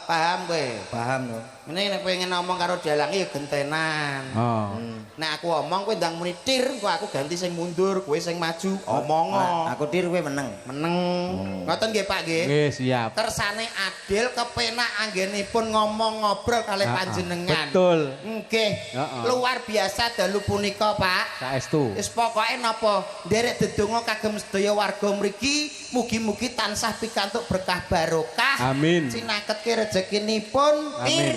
Paham kowe? Paham lho. Ngene nek pengen ngomong karo dalang ya gentenan. Nek aku omong kowe ndang muni tir, kok aku ganti sing mundur, kowe sing maju. Omong. Aku tir kowe meneng. Meneng. Ngoten nggih Pak nggih. Nggih, siap. Kersane adil kepenak anggenipun ngomong ngobrol kalih panjenengan. Betul. Nggih. Luar biasa dalu punika, Pak. Saestu. Wis pokoke napa nderek dedonga kagem sedaya warga mriki mugi-mugi tansah pikantuk berkah barokah. Amin. Sinaketke rezekinipun. Amin.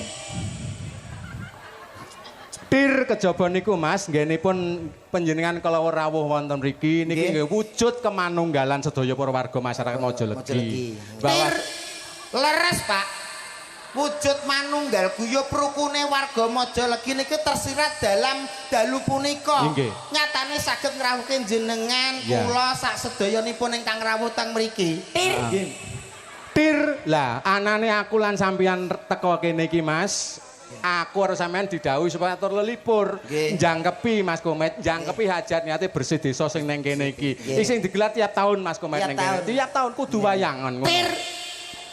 Tir kejaba niku Mas, nggenipun panjenengan kala rawuh wonten mriki niki nggih wujud kemanunggalan sedaya para warga masyarakat Majalegi. Tir leres, Pak. Wujud manunggal guyub rukune warga Majalegi niki tersirat dalam dalu punika. Nyatane saged ngrawuhke jenengan kula sak sedayanipun ingkang rawuh teng mriki. Tir. Tir lah anane aku lan sampeyan teko kene iki Mas. Aku harus sampean didhawuhi supaya atur lelipur. Jangkepi Mas Komet, jangkepi hajat niate bersih desa sing neng kene iki. Iki sing digelar tiap tahun Mas Komet neng kene. Tiap tahun kudu wayangan ngono. Tir.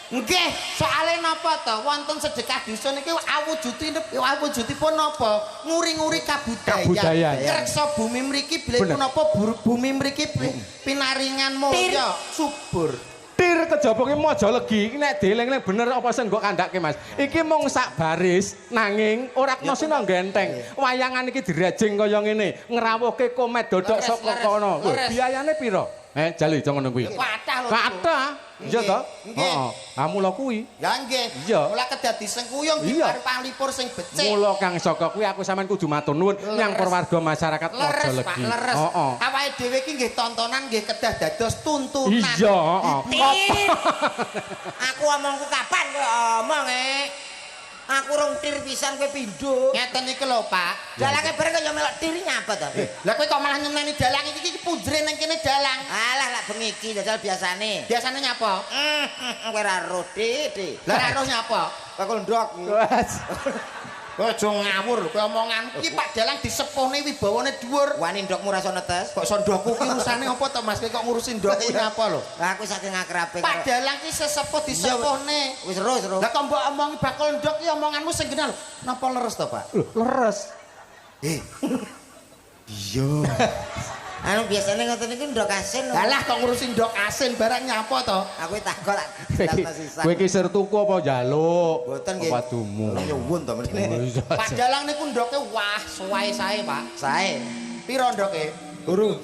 Nggih, soalé napa to? Wonten sedekah dusun iki awujudipun napa? Nguri-nguri kabudayaan. Ngreksa bumi mriki bilih punapa bumi mriki pinaringan mulya subur. Tir kejaba ki Majalegi iki nek dieling-eling bener apa sing mbok kandhake Mas. Iki mung sak baris nanging ora kena sina genteng. Wayangan iki dirajing kaya ngene, ngrawuhke komet dodok saka kono. Biayane pira? Jali aja ngono kuwi. Kathah lho. Kathah. Iya to? Heeh. Ha mula kuwi. Ya nggih. Iya. Mula kedadi sengkuyung iki panglipur sing becik. Mula Kang saka kuwi aku sampean kudu matur nuwun nyang para warga masyarakat Majalegi. Heeh. Awake dhewe iki nggih tontonan nggih kedah dados tuntunan. Iya, heeh. Aku omongku kapan kowe omong Aku rong tir pisan kowe pindho. Ngeten iki lho, Pak. Dalange bareng kaya melok tir nyapa to? Lah kowe kok malah nyeneni dalang iki punjre nang kene dalang. Alah lak bengi iki jajal biasane. Biasane nyapa? Kowe ra roh, Dik. Lah ra roh nyapa? Bakul ndok. Aja ngawur kowe omongan iki Pak Dalang disepone wibawane dhuwur. Wani ndokmu ra netes. Kok iso ndokku ki urusane apa to Mas? Kowe kok ngurusi ndok kuwi apa lho? Lah aku saking akrabe Pak Dalang ki sesepuh disepone. Wis terus. Lah kok mbok omongi bakul ndok ki omonganmu sing genah lho. Napa leres to, Pak? Leres. Iya. Anu biasane ngoten iki ndok asin. Lah kok ngurusi ndok asin barang nyapa to? Aku takon Kowe iki sir tuku apa njaluk? Mboten nggih. Wadumu. Nyuwun to mrene. Pak Dalang niku ndoke wah suwae sae, Pak. Sae. Piro ndoke? Guru.